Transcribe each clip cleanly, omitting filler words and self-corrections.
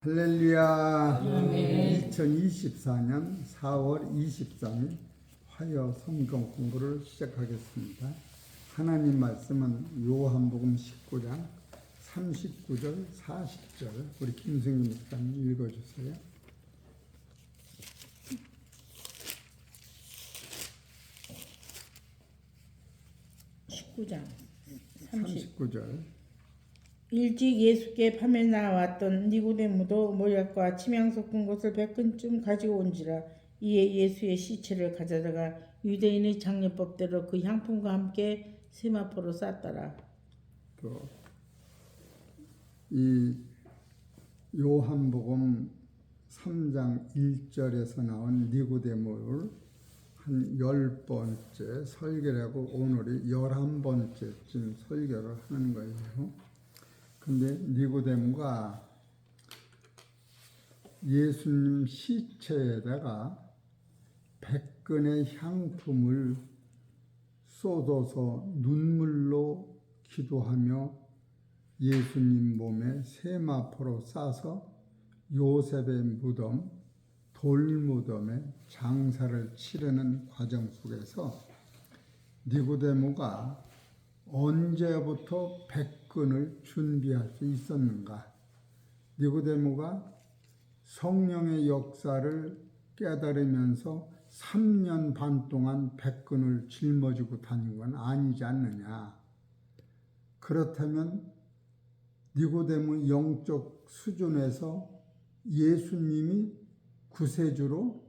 할렐루야. 아멘. 2024년 4월 23일 화요 성경 공부를 시작하겠습니다. 하나님 말씀은 요한복음 19장 39절 40절 우리 김승희 목사님 읽어주세요. 19장 39절 일찍 예수께 밤에 나왔던 니고데모도 모략과 침향 섞은 것을 100근쯤 가지고 온지라. 이에 예수의 시체를 가져다가 유대인의 장례법대로 그 향품과 함께 세마포로 쌌더라. 또 이 요한복음 3장 1절에서 나온 니고데모를 한 10번째 설교를 하고 오늘이 11번째쯤 설교를 하는 거예요. 근데 니고데모가 예수님 시체에다가 100근의 향품을 쏟아서 눈물로 기도하며 예수님 몸에 세마포로 싸서 요셉의 무덤, 돌무덤에 장사를 치르는 과정 속에서 니고데모가 언제부터 100근을 준비할 수 있었는가? 니고데모가 성령의 역사를 깨달으면서 3년 반 동안 100근을 짊어지고 다닌 건 아니지 않느냐? 그렇다면 니고데모 영적 수준에서 예수님이 구세주로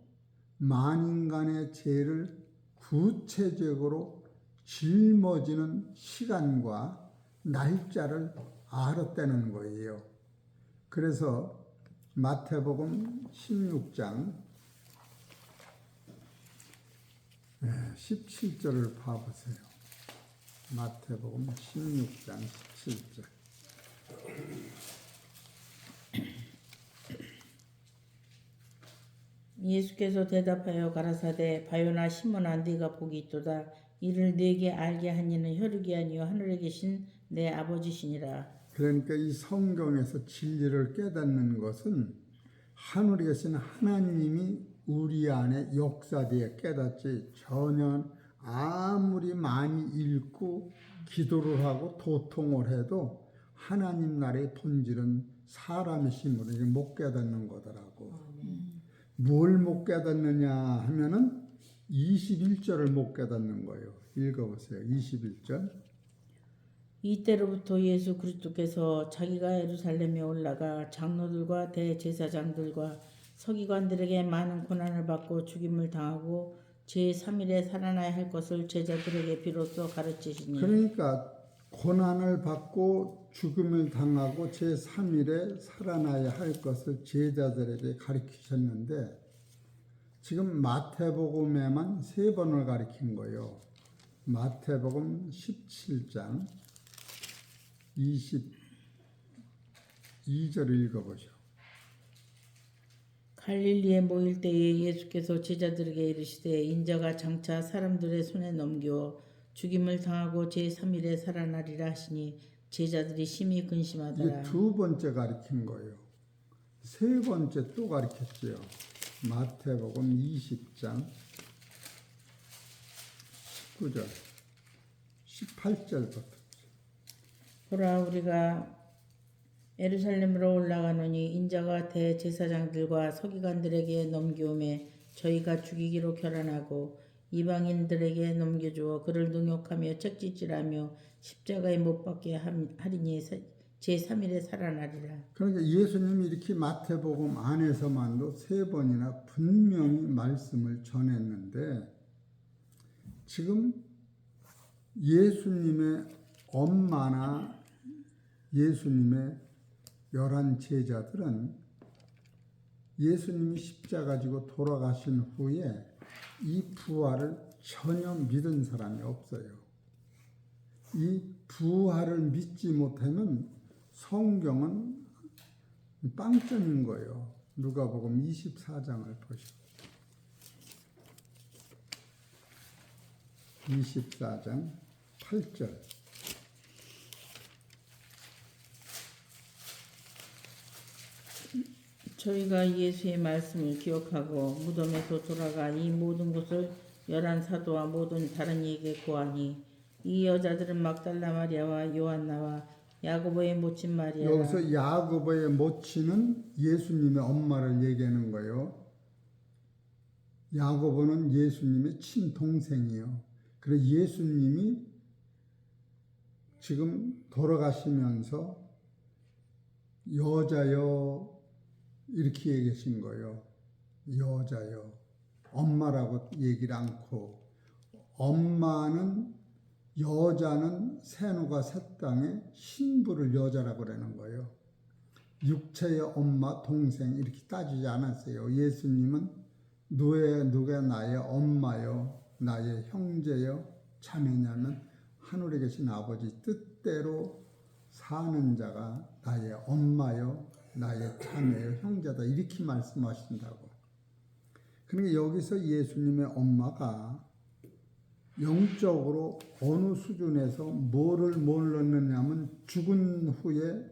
만인간의 죄를 구체적으로 짊어지는 시간과 날짜를 알았다는 거예요. 그래서 마태복음 16장 17절을 봐보세요. 마태복음 16장 17절. 예수께서 대답하여 가라사대 바요나 시몬아 네가 복이 있도다. 이를 네게 알게 한 이는 혈육이 아니요 하늘에 계신 내 아버지시니라. 그러니까 이 성경에서 진리를 깨닫는 것은 하늘에 계신 하나님이 우리 안에 역사되어 깨닫지, 전혀 아무리 많이 읽고 기도를 하고 도통을 해도 하나님 나라의 본질은 사람의 힘으로 못 깨닫는 거더라고. 뭘 못 깨닫느냐 하면은 21절을 못 깨닫는 거예요. 읽어보세요. 21절. 이때로부터 예수 그리스도께서 자기가 예루살렘에 올라가 장로들과 대제사장들과 서기관들에게 많은 고난을 받고 죽임을 당하고 제3일에 살아나야 할 것을 제자들에게 비로소 가르치시니. 그러니까 고난을 받고 죽음을 당하고 제3일에 살아나야 할 것을 제자들에게 가르치셨는데 지금 마태복음에만 3번을 가르친 거예요. 마태복음 17장 22절을 읽어보죠. 갈릴리에 모일 때에 예수께서 제자들에게 이르시되 인자가 장차 사람들의 손에 넘겨 죽임을 당하고 제3일에 살아나리라 하시니 제자들이 심히 근심하더라. 이게 2번째 가르친 거예요. 3번째 또 가르쳤죠. 마태복음 20장 19절 18절부터 보라 우리가 예루살렘으로 올라가노니 인자가 대제사장들과 서기관들에게 넘겨오매 저희가 죽이기로 결단하고 이방인들에게 넘겨주어 그를 능욕하며 채찍질하며 십자가에 못 박게 하리니 제3일에 살아나리라. 그러니까 예수님이 이렇게 마태복음 안에서만도 3번이나 분명히 말씀을 전했는데 지금 예수님의 엄마나 예수님의 11 제자들은 예수님이 십자가 지고 돌아가신 후에 이 부활을 전혀 믿은 사람이 없어요. 이 부활을 믿지 못하면 성경은 빵점인 거예요. 누가복음 24장을 보시고 24장 8절 저희가 예수의 말씀을 기억하고 무덤에서 돌아가 이 모든 것을 열한 사도와 모든 다른 이에게 고하니 이 여자들은 막달라 마리아와 요한나와 야고보의 모친 마리아라. 여기서 야고보의 모친은 예수님의 엄마를 얘기하는 거예요. 야고보는 예수님의 친동생이에요. 그래서 예수님이 지금 돌아가시면서 여자여 이렇게 얘기하신 거예요. 여자여. 엄마라고 얘기를 않고, 엄마는 여자는 세누가 새 땅에 신부를 여자라고 그러는 거예요. 육체의 엄마, 동생 이렇게 따지지 않았어요. 예수님은 누가 나의 엄마요, 나의 형제요, 자매냐면 하늘에 계신 아버지 뜻대로 사는 자가 나의 엄마요, 나의 자매요, 형제다 이렇게 말씀하신다고. 그러니까 여기서 예수님의 엄마가 영적으로 어느 수준에서 뭐를 넣느냐면 죽은 후에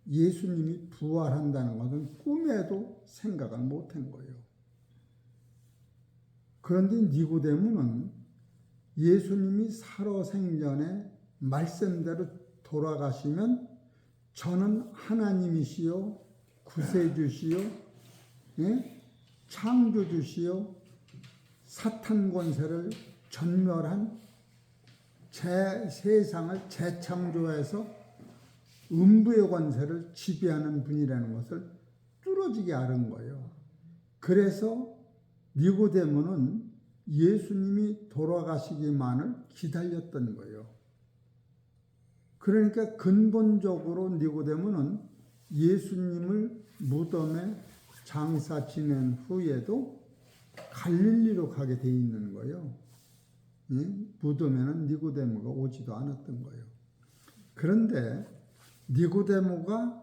예수님이 부활한다는 것은 꿈에도 생각을 못한 거예요. 그런데 니고데모는 예수님이 살아생전에 말씀대로 돌아가시면 저는 하나님이시요 구세주시요 창조주시요 사탄 권세를 전멸한 세상을 재창조해서 음부의 권세를 지배하는 분이라는 것을 뚫어지게 알은 거예요. 그래서 니고데모는 예수님이 돌아가시기만을 기다렸던 거예요. 그러니까 근본적으로 니고데모는 예수님을 무덤에 장사 지낸 후에도 갈릴리로 가게 돼 있는 거예요. 무덤에는 니고데모가 오지도 않았던 거예요. 그런데 니고데모가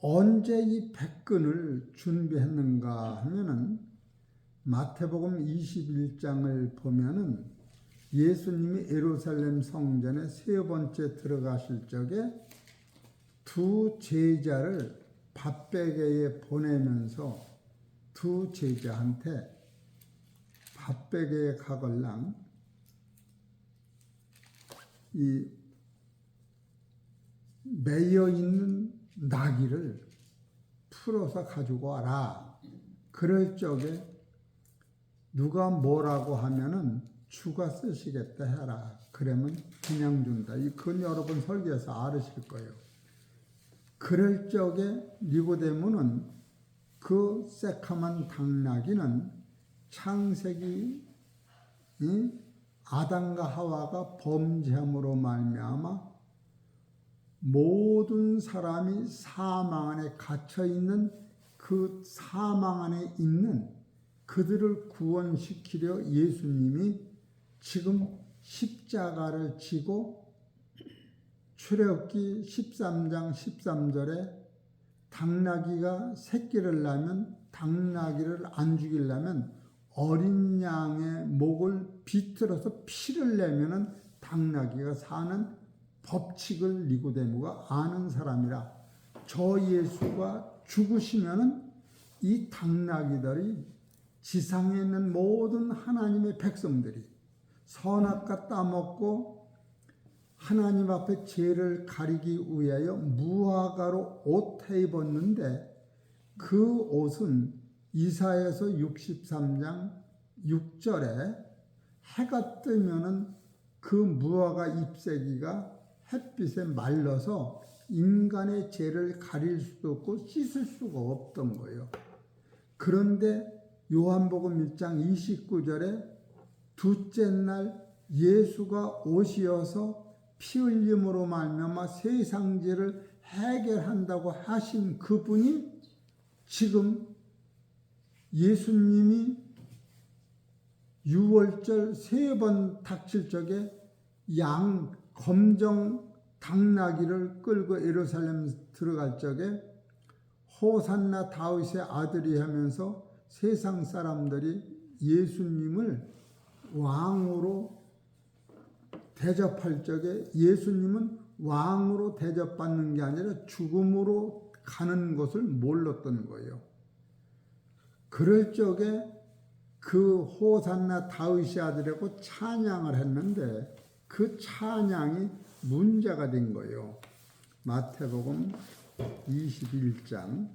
언제 이 백근을 준비했는가 하면은 마태복음 21장을 보면은 예수님이 예루살렘 성전에 세 번째 들어가실 적에 두 제자를 밥베개에 보내면서 두 제자한테 밥베개에 가걸랑 이 매여 있는 나귀를 풀어서 가지고 와라. 그럴 적에 누가 뭐라고 하면은 주가 쓰시겠다 해라. 그러면 그냥 준다. 그건 여러분 설교에서 알으실 거예요. 그럴 적에 니고데모는 그 새카만 당나귀는 창세기 아담과 하와가 범죄함으로 말미암아 모든 사람이 사망 안에 갇혀 있는 그 사망 안에 있는 그들을 구원시키려 예수님이 지금 십자가를 지고 출애굽기 13장 13절에 당나귀가 새끼를 낳으면 당나귀를 안 죽이려면 어린 양의 목을 비틀어서 피를 내면은 당나귀가 사는 법칙을 니고데모가 아는 사람이라. 저 예수가 죽으시면은 이 당나귀들이 지상에 있는 모든 하나님의 백성들이 선악과 따먹고 하나님 앞에 죄를 가리기 위하여 무화과로 옷 입었는데 그 옷은 이사야서 63장 6절에 해가 뜨면은 그 무화과 잎새기가 햇빛에 말라서 인간의 죄를 가릴 수도 없고 씻을 수가 없던 거예요. 그런데 요한복음 1장 29절에 둘째 날 예수가 오시어서 피 흘림으로 말미암아 세상 죄를 해결한다고 하신 그분이 지금 예수님이 6월절 3번 닥칠 적에 양 검정 당나귀를 끌고 예루살렘 들어갈 적에 호산나 다윗의 아들이 하면서 세상 사람들이 예수님을 왕으로 대접할 적에 예수님은 왕으로 대접받는 게 아니라 죽음으로 가는 것을 몰랐던 거예요. 그럴 적에 그 호산나 다윗의 아들이라고 찬양을 했는데 그 찬양이 문제가 된 거예요. 마태복음 21장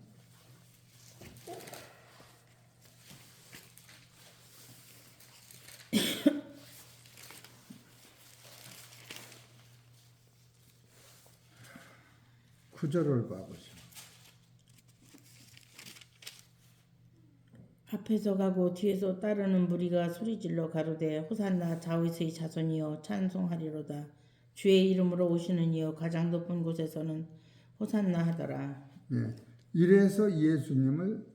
9절을 봐보시오. 앞에서 가고 뒤에서 따르는 무리가 소리질러 가로되 호산나 다윗의 자손이여 찬송하리로다. 주의 이름으로 오시는 이여 가장 높은 곳에서는 호산나 하더라. 예, 이래서 예수님을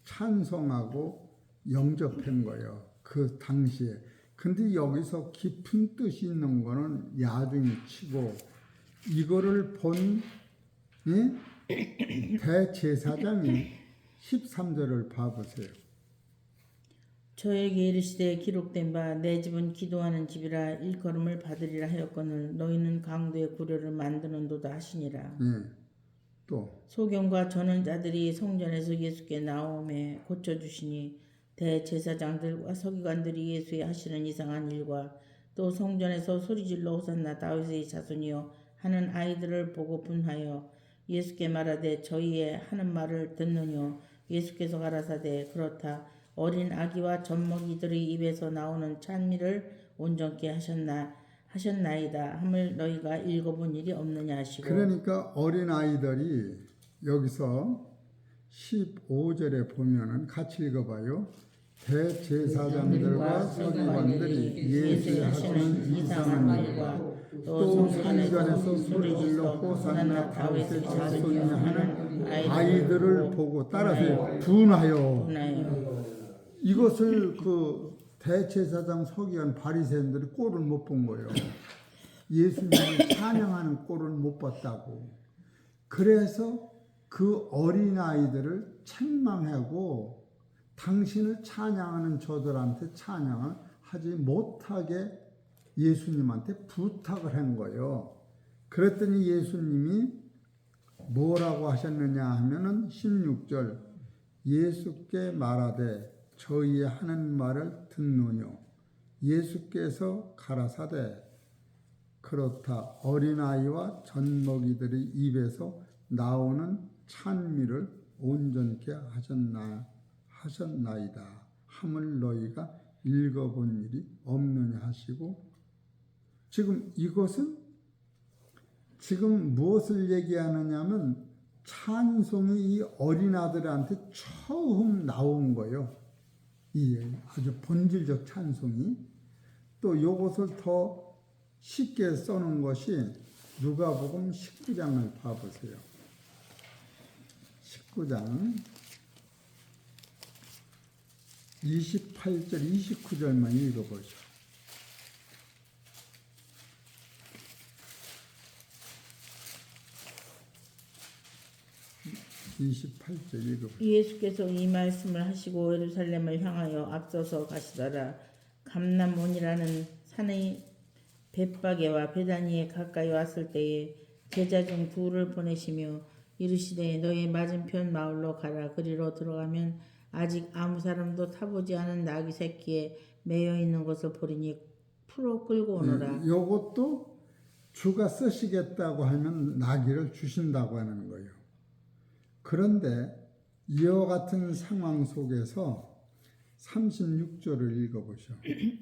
찬송하고 영접한 거예요. 그 당시에. 근데 여기서 깊은 뜻이 있는 거는 야중이 치고 이거를 본 대제사장이 13절을 봐보세요. 저에게 이르시되 기록된 바 내 집은 기도하는 집이라 일컬음을 받으리라 하였거늘 너희는 강도의 구려를 만드는도다 하시니라. 예, 또 소경과 전원자들이 성전에서 예수께 나오매 고쳐주시니 대제사장들과 서기관들이 예수의 하시는 이상한 일과 또 성전에서 소리질러 호산나 다윗의 자손이여 하는 아이들을 보고 분하여 예수께 말하되 저희의 하는 말을 듣느뇨. 예수께서 가라사대 그렇다. 어린 아기와 젖먹이들의 입에서 나오는 찬미를 온전케 하셨나이다 함을 너희가 읽어본 일이 없느냐 하시고. 그러니까 어린 아이들이 여기서 15절에 보면은 같이 읽어봐요. 대제사장들과 서기관들이 예수의 하시는 이상한 일과 또 성전에서 소리질러 호산나 다윗의 자손이여 하는 아이들을 보고 따라서 분하여. 이것을 그 대제사장 서기관 바리새인들이 꼴을 못 본 거예요. 예수님을 찬양하는 꼴을 못 봤다고. 그래서 그 어린 아이들을 책망하고 당신을 찬양하는 저들한테 찬양을 하지 못하게 예수님한테 부탁을 한 거예요. 그랬더니 예수님이 뭐라고 하셨느냐 하면은 16절 예수께 말하되 저희의 하는 말을 듣노뇨. 예수께서 가라사대 그렇다. 어린아이와 젖먹이들의 입에서 나오는 찬미를 온전케 하셨나이다 함을 너희가 읽어본 일이 없느냐 하시고. 지금 이것은 지금 무엇을 얘기하느냐면 찬송이 이 어린아들한테 처음 나온 거예요. 이 아주 본질적 찬송이. 또 이것을 더 쉽게 써놓은 것이 누가복음 19장을 봐보세요. 19장 28절 29절만 읽어보죠. 28절 읽어보죠. 예수께서 이 말씀을 하시고 예루살렘을 향하여 앞서서 가시더라. 감람원이라는 산의 벳바게와 베다니에 가까이 왔을 때에 제자 중 둘을 보내시며 이르시되 너희 맞은편 마을로 가라. 그리로 들어가면 아직 아무 사람도 타보지 않은 나귀 새끼에 매여 있는 것을 보리니 풀어 끌고 오너라. 이것도 주가 쓰시겠다고 하면 나귀를 주신다고 하는 거예요. 그런데 이와 같은 상황 속에서 36절을 읽어보죠.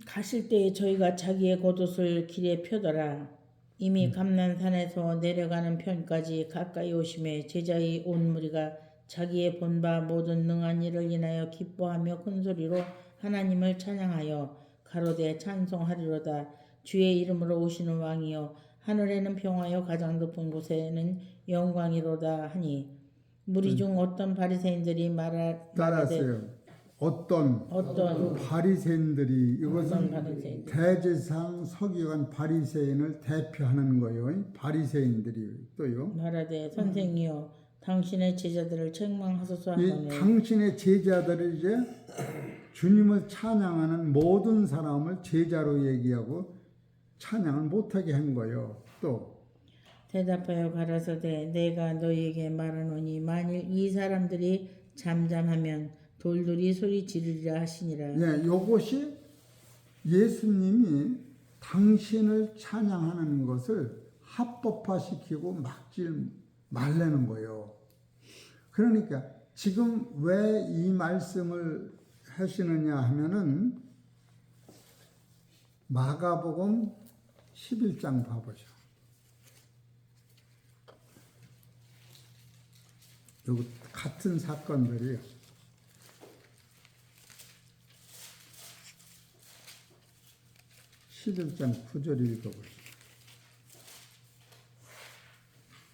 가실 때에 저희가 자기의 겉옷을 길에 펴더라. 이미 감난산에서 내려가는 편까지 가까이 오심에 제자의 온 무리가 자기의 본바 모든 능한 일을 인하여 기뻐하며 큰 소리로 하나님을 찬양하여 가로되 찬송하리로다. 주의 이름으로 오시는 왕이여 하늘에는 평화여 가장 높은 곳에는 영광이로다 하니 무리 중 어떤 바리새인들이 따라하세요. 어떤 바리새인들이 이것은 바리새인들. 대제사장 서기관 바리새인을 대표하는 거예요. 바리새인들이 또요. 말하되 선생이여 당신의 제자들을 책망하소서 이 하노니 당신의 제자들을 이제 주님을 찬양하는 모든 사람을 제자로 얘기하고 찬양을 못하게 한 거예요. 또 대답하여 가라사대 내가 너희에게 말하노니 만일 이 사람들이 잠잠하면 돌들이 소리 지르리라 하시니라. 예, 요것이 예수님이 당신을 찬양하는 것을 합법화시키고 막질 말라는 거예요. 그러니까 지금 왜 이 말씀을 하시느냐 하면은 마가복음 11장 봐보죠. 요거 같은 사건들이요. 11장 9절 읽어보시죠.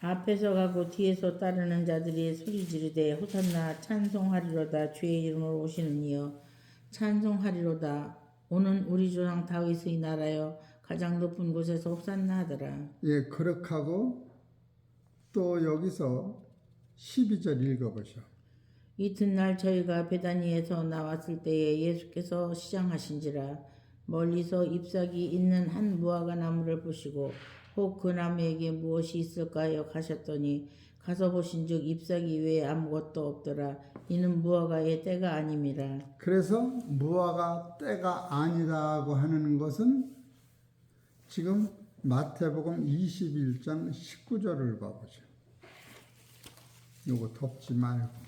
앞에서 가고 뒤에서 따르는 자들이 소리 지르되 호산나 찬송하리로다 주의 이름으로 오시는 이여 찬송하리로다 오는 우리 조상 다윗의 나라여 가장 높은 곳에서 호산나 하더라. 예, 그렇게 하고 또 여기서 12절 읽어보죠. 이튿날 저희가 베다니에서 나왔을 때에 예수께서 시장하신지라 멀리서 잎사귀 있는 한 무화과 나무를 보시고 혹 그 나무에게 무엇이 있을까 하여 가셨더니 가서 보신즉 잎사귀 외에 아무것도 없더라. 이는 무화과의 때가 아님이라. 그래서 무화과 때가 아니라고 하는 것은 지금 마태복음 21장 19절을 봐보죠. 요거 덮지 말고.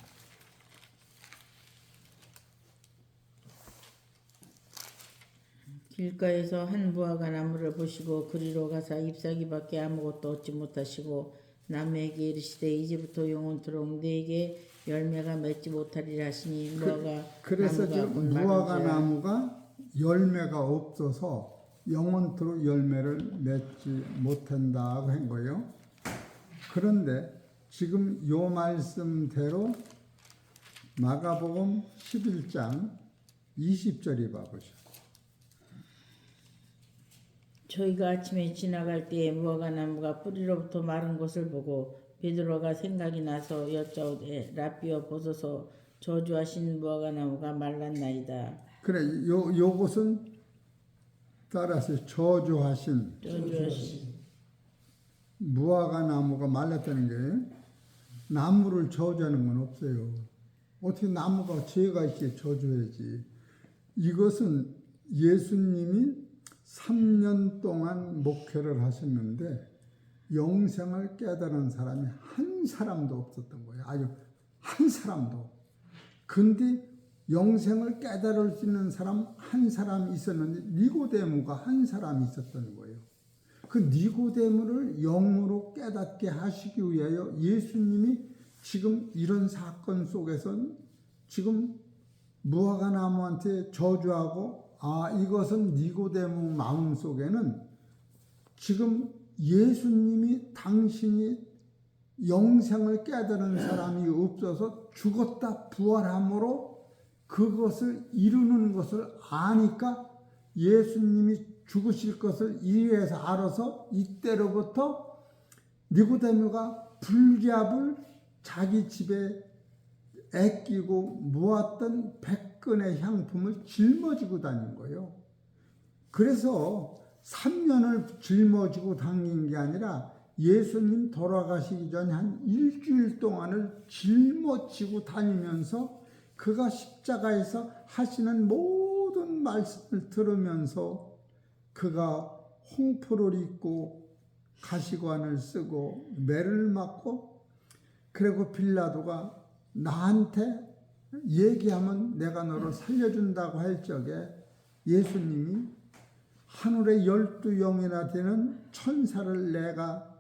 길가에서 한 무화과 나무를 보시고 그리로 가사 잎사귀밖에 아무것도 얻지 못하시고 나무에게 이르시되 이제부터 영원토록 네게 열매가 맺지 못하리라 하시니 무화과 그래서 나무가 지금 곧 무화과 마른지라. 나무가 열매가 없어서 영원토록 열매를 맺지 못한다고 한 거예요. 그런데 지금 요 말씀대로 마가복음 11장 20절이 봐보죠. 저희가 아침에 지나갈 때에 무화과 나무가 뿌리로부터 마른 것을 보고 베드로가 생각이 나서 여짜오되 라삐어 보소서 저주하신 무화과 나무가 말랐나이다. 그래, 요것은 따라서 저주하신 무화과 나무가 말랐다는 게 나무를 저주하는 건 없어요. 어떻게 나무가 죄가 있게 저주해야지. 이것은 예수님이 3년 동안 목회를 하셨는데 영생을 깨달은 사람이 한 사람도 없었던 거예요. 아주 한 사람도. 근데 영생을 깨달을 수 있는 사람 한 사람이 있었는데 니고데모가 한 사람이 있었던 거예요. 그 니고데모를 영으로 깨닫게 하시기 위하여 예수님이 지금 이런 사건 속에선 지금 무화과 나무한테 저주하고 이것은 니고데모 마음 속에는 지금 예수님이 당신이 영생을 깨달은 사람이 없어서 죽었다 부활함으로 그것을 이루는 것을 아니까 예수님이 죽으실 것을 이해해서 알아서 이때로부터 니고데모가 불기압을 자기 집에 애끼고 모았던 100근의 향품을 짊어지고 다닌 거예요. 그래서 3년을 짊어지고 다닌 게 아니라 예수님 돌아가시기 전에 한 일주일 동안을 짊어지고 다니면서 그가 십자가에서 하시는 모든 말씀을 들으면서 그가 홍포를 입고 가시관을 쓰고 매를 맞고 그리고 빌라도가 나한테 얘기하면 내가 너를 살려준다고 할 적에 예수님이 하늘에 12영이나 되는 천사를 내가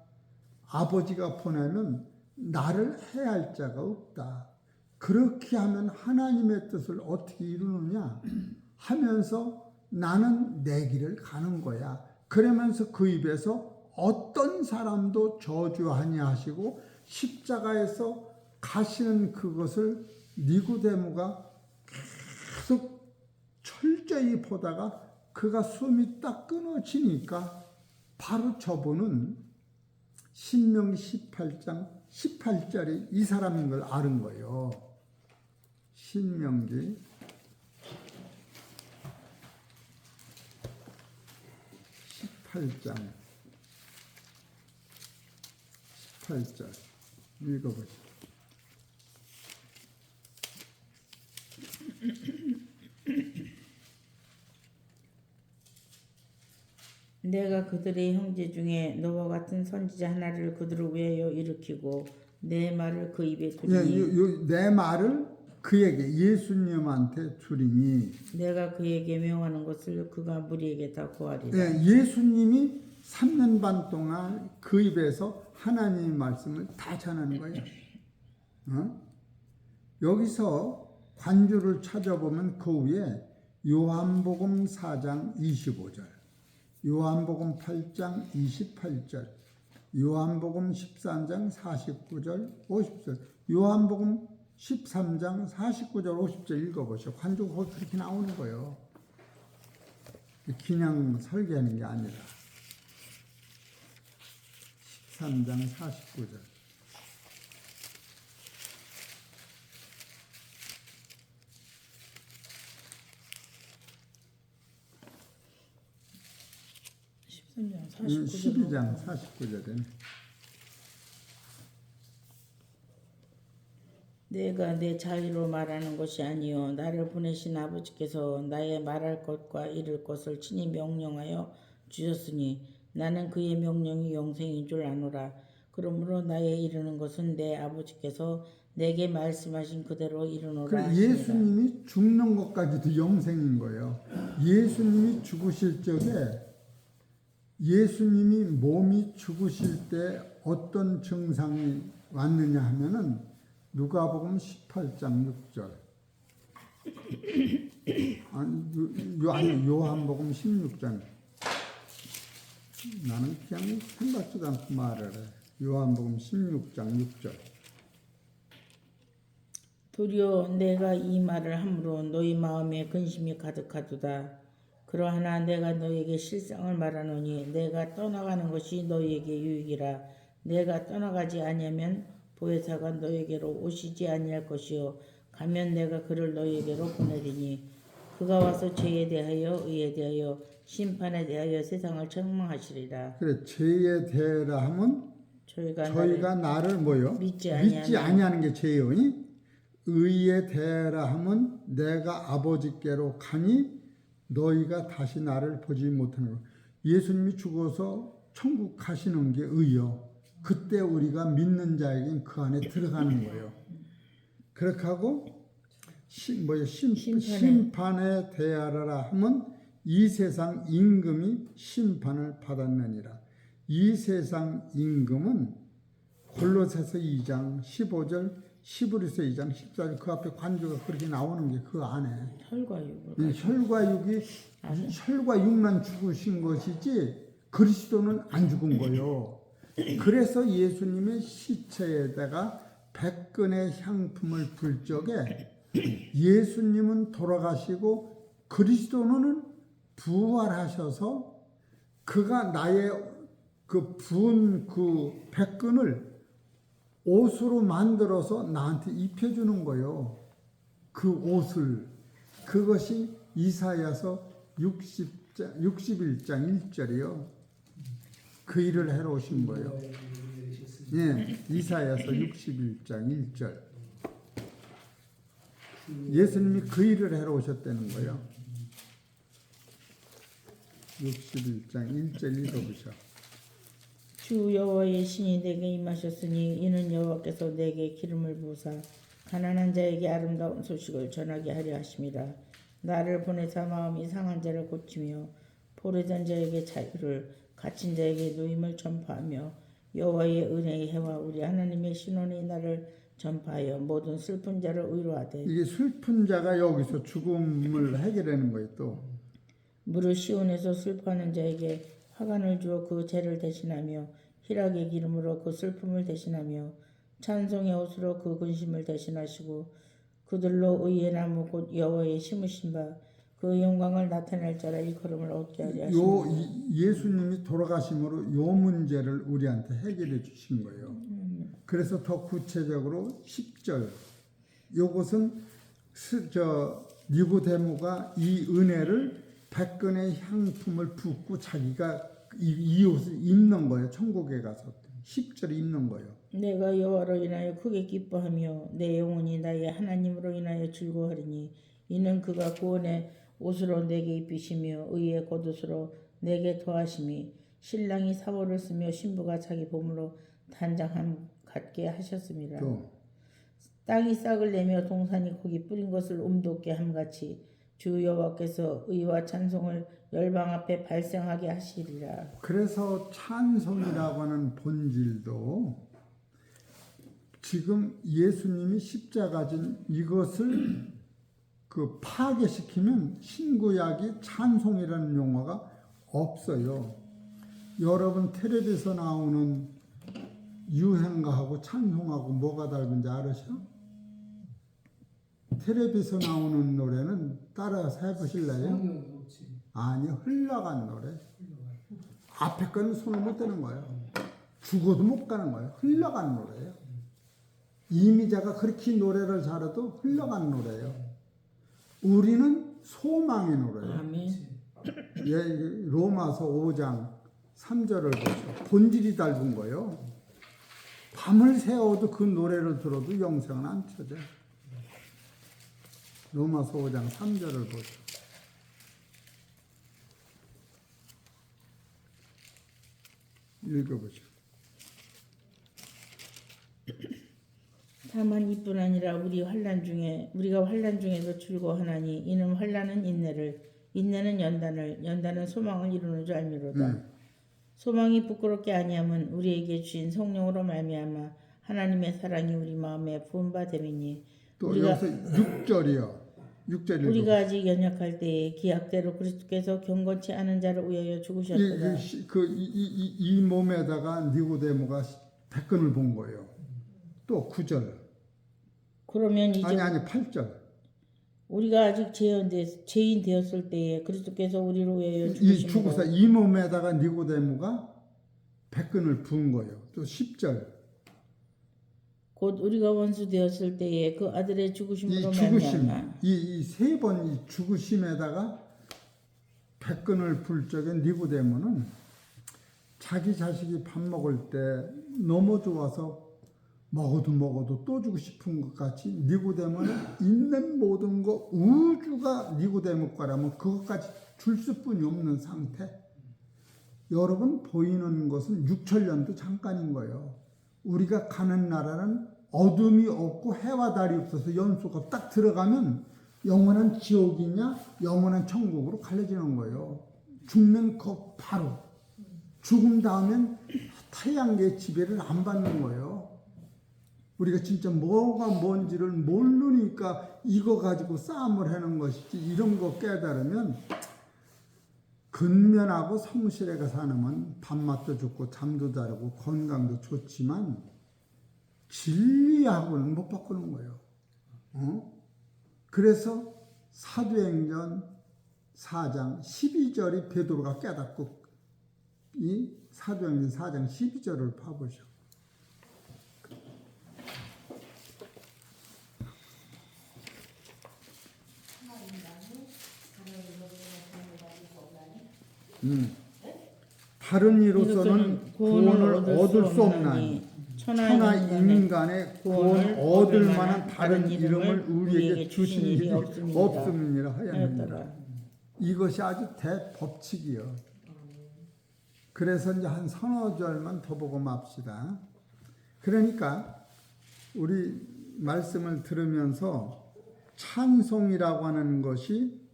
아버지가 보내면 나를 해할 자가 없다. 그렇게 하면 하나님의 뜻을 어떻게 이루느냐 하면서 나는 내 길을 가는 거야. 그러면서 그 입에서 어떤 사람도 저주하냐 하시고 십자가에서 가시는 그것을 니고데모가 계속 철저히 보다가 그가 숨이 딱 끊어지니까 바로 저분은 신명기 18장 18절이 이 사람인 걸 아는 거예요. 신명기 18장 18절 읽어보시죠. 내가 그들의 형제 중에 너와 같은 선지자 하나를 그들을 위하여 일으키고 내 말을 그 입에 예, 두리니 내 말을 그에게 예수님한테 주리니 내가 그에게 명하는 것을 그가 무리에게 다 고하리라. 예, 예수님이 3년 반 동안 그 입에서 하나님의 말씀을 다 전하는 거예요. 여기서 관주를 찾아보면 그 위에 요한복음 4장 25절, 요한복음 8장 28절, 요한복음 13장 49절, 50절, 요한복음 13장 49절, 50절 읽어보시오. 관주가 거기 그렇게 나오는 거예요. 그냥 설계하는 게 아니라. 13장 49절. 장 49절 12장 49절에 내가 내 자유로 말하는 것이 아니요 나를 보내신 아버지께서 나의 말할 것과 이를 것을 친히 명령하여 주셨으니 나는 그의 명령이 영생인 줄 아노라. 그러므로 나의 이르는 것은 내 아버지께서 내게 말씀하신 그대로 이르노라 하시니라. 예수님이 죽는 것까지도 영생인 거예요. 예수님이 죽으실 적에 예수님이 몸이 죽으실 때 어떤 증상이 왔느냐 하면은 누가복음 18장 6절 아니 요한복음 16장 나는 그냥 생각지도 않고 말을 해. 요한복음 16장 6절 도리어 내가 이 말을 함으로 너희 마음에 근심이 가득하도다. 그러하나 내가 너에게 실상을 말하노니 내가 떠나가는 것이 너희에게 유익이라. 내가 떠나가지 아니하면 보혜사가 너희에게로 오시지 아니할 것이요 가면 내가 그를 너희에게로 보내리니 그가 와서 죄에 대하여 의에 대하여 심판에 대하여 세상을 책망하시리라. 그래 죄에 대하라 하면 저희가 나를 뭐요? 믿지 아니하는 게 죄요. 의에 대하라 하면 내가 아버지께로 가니 너희가 다시 나를 보지 못하는 것. 예수님이 죽어서 천국 가시는 게 의요. 그때 우리가 믿는 자에겐 그 안에 들어가는 거예요. 그렇게 하고 심판에 대하라 하면 이 세상 임금이 심판을 받았느니라. 이 세상 임금은 골로새서 2장 15절, 히브리서 2장 14절 그 앞에 관주가 그렇게 나오는 게 그 안에 혈과 육만 죽으신 것이지 그리스도는 안 죽은 거예요. 그래서 예수님의 시체에다가 백근의 향품을 불 적에 예수님은 돌아가시고 그리스도는 부활하셔서 그가 나의 그 부은 그 백근을 옷으로 만들어서 나한테 입혀주는 거예요. 그 옷을. 그것이 이사야서 61장 1절이요. 그 일을 해러 오신 거예요. 예, 이사야서 61장 1절. 예수님이 그 일을 해러 오셨다는 거예요. 61장 1절 읽어보셔. 주 여호와의 신이 내게 임하셨으니 이는 여호와께서 내게 기름을 부으사 가난한 자에게 아름다운 소식을 전하게 하려 하심이라. 나를 보내사 마음이 상한 자를 고치며 포로된 자에게 자유를 갇힌 자에게 노임을 전파하며 여호와의 은혜의 해와 우리 하나님의 신원의 날을 전파하여 모든 슬픈 자를 위로하되. 이게 슬픈 자가 여기서 죽음을 해결하는 거예요. 또 무릇 시온에서 슬퍼하는 자에게 화관을 주어 그 죄를 대신하며 희락의 기름으로 그 슬픔을 대신하며 찬송의 옷으로 그 근심을 대신하시고 그들로 의의 나무 곧 여호와의 심으신 바 그 영광을 나타낼 자라 일컬음을 얻게 하려 하십니다. 예수님이 돌아가심으로 요 문제를 우리한테 해결해 주신 거예요. 그래서 더 구체적으로 10절 요것은 니고데모가 이 은혜를 백근의 향품을 붓고 자기가 이 옷을 입는 거예요. 천국에 가서 10절에 입는 거예요. 내가 여호와로 인하여 크게 기뻐하며 내 영혼이 나의 하나님으로 인하여 즐거워하리니 이는 그가 구원의 옷으로 내게 입히시며 의의 겉옷으로 내게 더하심이 신랑이 사보를 쓰며 신부가 자기 보물로 단장함 갖게 하셨습니다. 또 땅이 싹을 내며 동산이 고기 뿌린 것을 움돋게 함같이 주 여호와께서 의와 찬송을 열방 앞에 발생하게 하시리라. 그래서 찬송이라고 하는 본질도 지금 예수님이 십자가 진 이것을 그 파괴시키면 신구약이 찬송이라는 용어가 없어요. 여러분 텔레비에서 나오는 유행가하고 찬송하고 뭐가 다른지 알으셔? 텔레비에서 나오는 노래는 따라서 해보실래요? 아니요, 흘러간 노래. 앞에 거는 손을 못 대는 거예요. 죽어도 못 가는 거예요. 흘러간 노래예요. 이미자가 그렇게 노래를 잘해도 흘러간 노래예요. 우리는 소망의 노래예요. 아멘. 예, 로마서 5장 3절을 보죠. 본질이 닮은 거예요. 밤을 새워도 그 노래를 들어도 영생은 안 쳐져. 로마서 5장 3절을 보죠. 읽어보죠. 다만 이뿐 아니라 우리가 환난 중에도 즐거워하나니 이는 환난은 인내를 인내는 연단을 연단은 소망을 이루는 줄 알미로다. 소망이 부끄럽게 아니함은 우리에게 주신 성령으로 말미암아 하나님의 사랑이 우리 마음에 부은 바 됨이니 또 여기서 6절이요. 6절이 우리가 아직 연약할 때에 기약대로 그리스도께서 경건치 않은 자를 위하여 죽으셨도다. 이 몸에다가 니고데모가 백근을 본 거예요. 또 9절. 그러면 이제 아니 8절. 우리가 아직 죄인 되었을 때에 그리스도께서 우리를 위하여 죽으사 죽으신 이 몸에다가 니고데모가 백근을 부은 거예요. 또 10절. 곧 우리가 원수 되었을 때에 그 아들의 죽으심으로 이 죽으심, 말미암아 이 세 번 이 죽으심에다가 백근을 불 적에 니고데모는 자기 자식이 밥 먹을 때 너무 좋아서 먹어도 또 주고 싶은 것 같이 니고데모는 있는 모든 거 우주가 니고데모 거라면 그것까지 줄 수뿐이 없는 상태. 여러분 보이는 것은 6천년도 잠깐인 거예요. 우리가 가는 나라는 어둠이 없고 해와 달이 없어서 연수가 딱 들어가면 영원한 지옥이냐 영원한 천국으로 갈려지는 거예요. 죽는 거 바로. 죽음 다음엔 태양계의 지배를 안 받는 거예요. 우리가 진짜 뭐가 뭔지를 모르니까 이거 가지고 싸움을 하는 것이지 이런 거 깨달으면 근면하고 성실하게 사는 밥맛도 좋고 잠도 자르고 건강도 좋지만 진리하고는 못 바꾸는 거예요. 그래서 사도행전 4장 12절이 베드로가 깨닫고 이 사도행전 4장 12절을 봐보죠. 다른 이로서는 구원을 얻을 수 없나니 천하 인간의 구원을 얻을 만한 다른 이름을 우리에게 주신 일이 없음이라 하였느니라. 이것이 아주 대법칙이요. 그래서 이제 한 서너 절만 더 보고 맙시다. 그러니까 우리 말씀을 들으면서 찬송이라고 하는 것이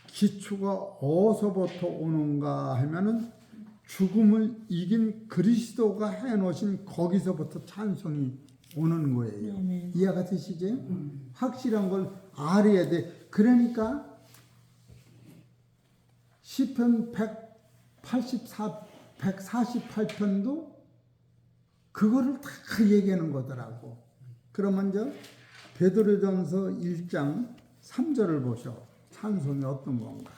기초가 어디서부터 오는가 하면은 죽음을 이긴 그리스도가 해놓으신 거기서부터 찬송이 오는 거예요. 이해가 되시죠? 확실한 걸 알아야 돼. 그러니까 시편 148편도 그거를 다 얘기하는 거더라고. 그러면 이제 베드로전서 1장 3절을 보셔. 찬송이 어떤 건가?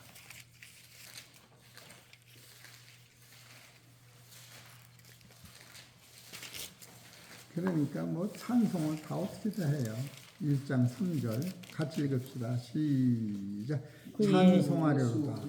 그러니까 뭐 찬송을 다 어떻게 다 해요. 1장 3절 같이 읽읍시다. 시작. 찬송하려다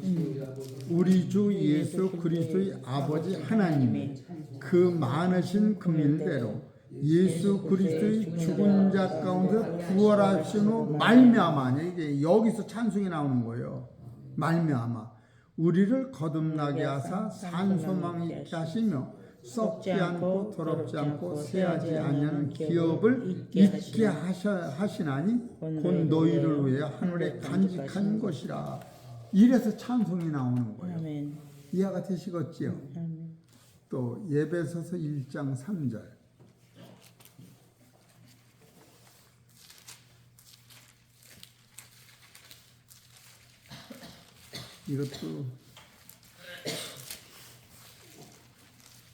우리 주 예수 그리스도의 아버지 하나님의 그 많으신 긍휼대로 예수 그리스도의 죽은 자 가운데 부활하심으로 말미암아. 이게 여기서 찬송이 나오는 거예요. 말미암아 우리를 거듭나게 하사 산 소망이 있게 하시며 썩지 않고 더럽지 않고 새하지 아니하는 기업을 잊게 하시나니 곧 너희를 위해 하늘에 간직한 것이라. 이래서 찬송이 나오는 거예요. 아멘. 이해가 되시겠지요? 아멘. 또 예배소서 1장 3절 이것도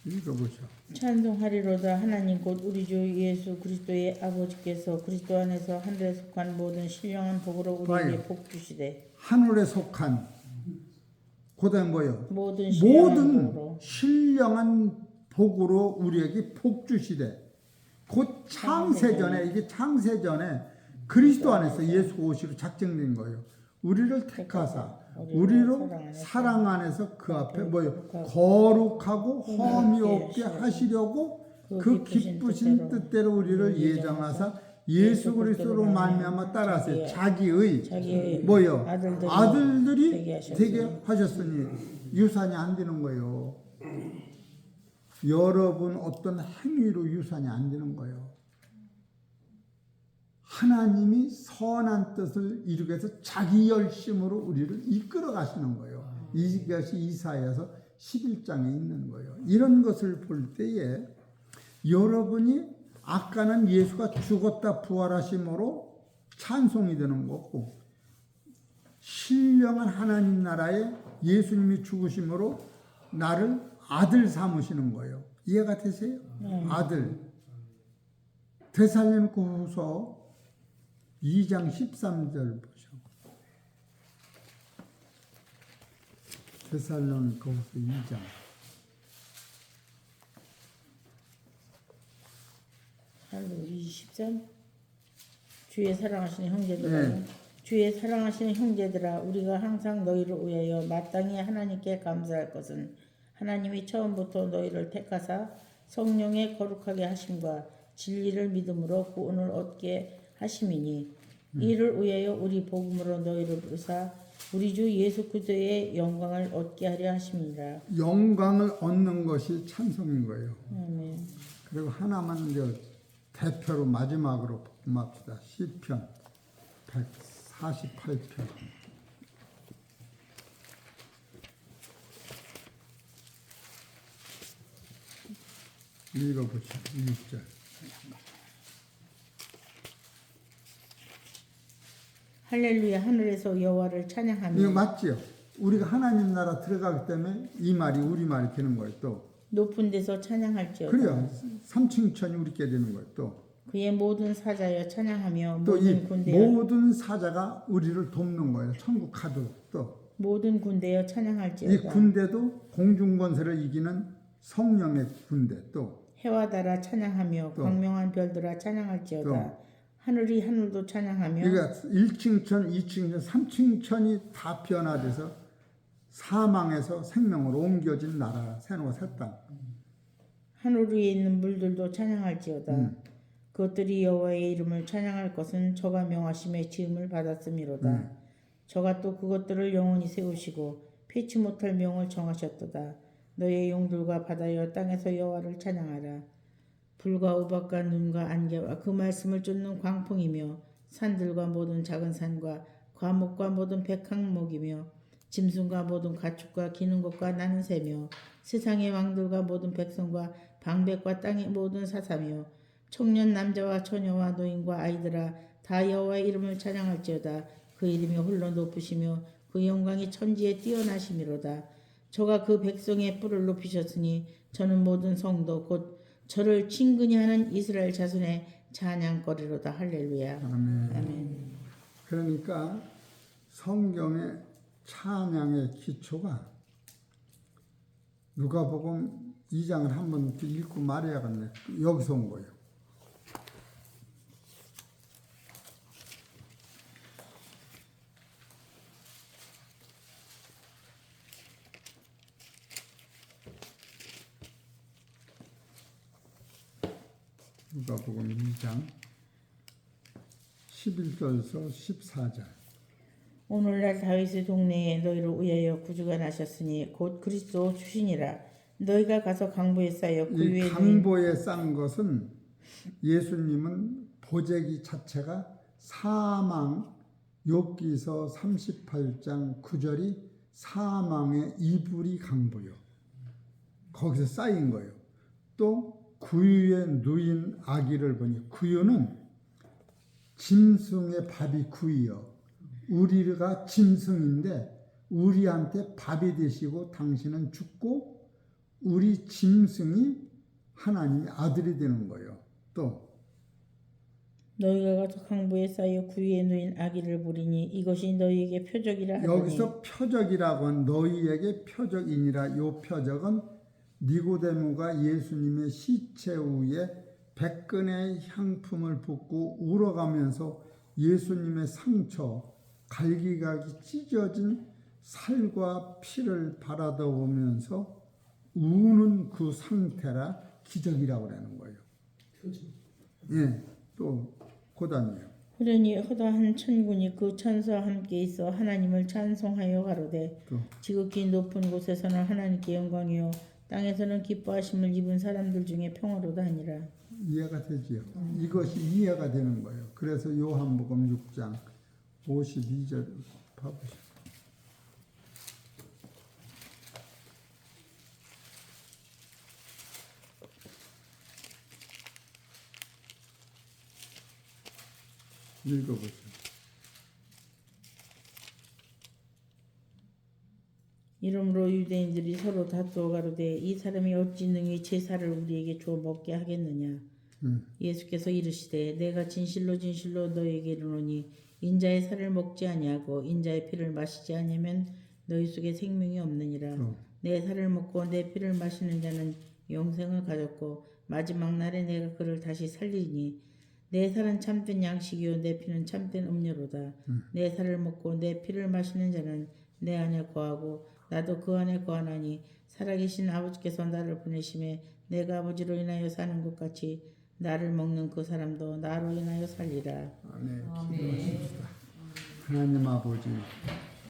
읽어보죠. 찬송하리로다. 하나님 곧 우리 주 예수 그리스도의 아버지께서 그리스도 안에서 하늘에 속한 모든 신령한 복으로 우리에게 봐요. 복 주시되 하늘에 속한 그다음 뭐요? 모든 신령한 복으로 신령한 복으로 우리에게 복 주시되. 곧 창세전에 이게 창세전에 그리스도 안에서 예수 오시로 작정된 거예요. 우리를 택하사 우리로 사랑 안에서 그 앞에 뭐요? 거룩하고 험이 없게 하시려고 그 기쁘신 뜻대로 우리를 예정하사 예수 그리스도로 말미암아 따라서 자기의 뭐요? 아들들이 되게 하셨으니 유산이 안 되는 거예요. 여러분 어떤 행위로 유산이 안 되는 거예요. 하나님이 선한 뜻을 이루기 위해서 자기 열심으로 우리를 이끌어 가시는 거예요. 이것이 이사야서 11장에 있는 거예요. 이런 것을 볼 때에 여러분이 아까는 예수가 죽었다 부활하심으로 찬송이 되는 거고, 신령한 하나님 나라에 예수님이 죽으심으로 나를 아들 삼으시는 거예요. 이해가 되세요? 아들. 데살로니가후서 2장 13절 보죠. 데살로니가후서 2장. 할렐루야. 23. 주의 사랑하시는 형제들아, 주의 사랑하시는 형제들아, 우리가 항상 너희를 위하여 마땅히 하나님께 감사할 것은 하나님이 처음부터 너희를 택하사 성령의 거룩하게 하심과 진리를 믿음으로 구원을 얻게 하심이니, 이를 위하여 우리 복음으로 너희를 부르사 우리 주 예수 그리스도의 영광을 얻게 하려 하심이라. 영광을 얻는 것이 찬송인 거예요. 아멘. 그리고 하나만 이제 대표로 마지막으로 복음합시다. 시편 148편. 읽어보시죠. 1절. 할렐루야. 하늘에서 여호와를 찬양하며. 이거 맞지요? 우리가 하나님 나라 들어가기 때문에 이 말이 우리 말이 되는 거예요. 또 높은 데서 찬양할지어다. 그래요. 삼층천이 우리께 되는 거예요. 또 그의 모든 사자여 찬양하며 또 이 모든 군대여 모든 사자가 우리를 돕는 거예요. 천국 가도록. 또 모든 군대여 이 찬양할지어다. 군대도 공중권세를 이기는 성령의 군대. 또 해와 달아 찬양하며 또 광명한 별들아 찬양할지어다. 하늘이 하늘도 찬양하며. 그러니까 1층천, 2층천, 3층천이 다 변화돼서 사망에서 생명으로 옮겨진 나라, 새노가 새 땅. 하늘 위에 있는 물들도 찬양할지어다. 그것들이 여호와의 이름을 찬양할 것은 저가 명하심의 지음을 받았음이로다. 저가 또 그것들을 영원히 세우시고 피치 못할 명을 정하셨도다. 너의 용들과 바다여 땅에서 여호와를 찬양하라. 불과 우박과 눈과 안개와 그 말씀을 쫓는 광풍이며 산들과 모든 작은 산과 과목과 모든 백항목이며 짐승과 모든 가축과 기는 것과 나는 새며 세상의 왕들과 모든 백성과 방백과 땅의 모든 사사며 청년 남자와 처녀와 노인과 아이들아 다 여호와의 이름을 찬양할지어다. 그 이름이 홀로 높으시며 그 영광이 천지에 뛰어나심이로다. 저가 그 백성의 뿔을 높이셨으니 저는 모든 성도 곧 저를 친근히 하는 이스라엘 자손의 찬양거리로다. 할렐루야. 아멘. 아멘. 그러니까 성경의 찬양의 기초가 누가복음 2장을 한번 읽고 말해야겠네. 여기서 온 거예요. 누가복음 2장 11절에서 14절. 오늘날 다윗의 동네에 너희를 위하여 구주가 나셨으니 곧 그리스도 주시니라. 너희가 가서 강보에 쌓여 그 이 위에 강보에 싼 것은 예수님은 보재기 자체가 사망, 욥기서 38장 9절이 사망의 이불이 강보요. 거기서 쌓인 거예요. 또 구유에 누인 아기를 보니, 구유는 짐승의 밥이 구이요. 우리가 짐승인데 우리한테 밥이 되시고 당신은 죽고 우리 짐승이 하나님의 아들이 되는 거예요. 또 너희가 가서 강보에 쌓여 그 위에 누인 아기를 보리니 이것이 너희에게 표적이라 하더니. 여기서 표적이라고 한 너희에게 표적이니라. 요 표적은 니고데모가 예수님의 시체 위에 백근의 향품을 붓고 울어가면서 예수님의 상처, 갈기갈기 찢어진 살과 피를 바라보면서 우는 그 상태라 기적이라고 그러는 거예요. 예, 또 고단이에요. 그러니 허다한 천군이 그 천사와 함께 있어 하나님을 찬송하여 가로되 또 지극히 높은 곳에서는 하나님께 영광이요 땅에서는 기뻐하심을 입은 사람들 중에 평화로다 하니라. 이해가 되지요. 이것이 이해가 되는 거예요. 그래서 요한복음 6장 52절 봐보시죠. 읽어보세요. 이러므로 유대인들이 서로 다투어 가로되 이 사람이 어찌 능히 제사를 우리에게 주어 먹게 하겠느냐. 예수께서 이르시되 내가 진실로 진실로 너희에게 이르노니 인자의 살을 먹지 아니하고 인자의 피를 마시지 아니하면 너희 속에 생명이 없느니라. 내 살을 먹고 내 피를 마시는 자는 영생을 가졌고 마지막 날에 내가 그를 다시 살리니 내 살은 참된 양식이요 내 피는 참된 음료로다. 내 살을 먹고 내 피를 마시는 자는 내 안에 거하고 나도 그 안에 거하나니 살아계신 아버지께서 나를 보내심에 내가 아버지로 인하여 사는 것 같이 나를 먹는 그 사람도 나로 인하여 살리라. 아멘. 기도하십시다. 하나님 아버지,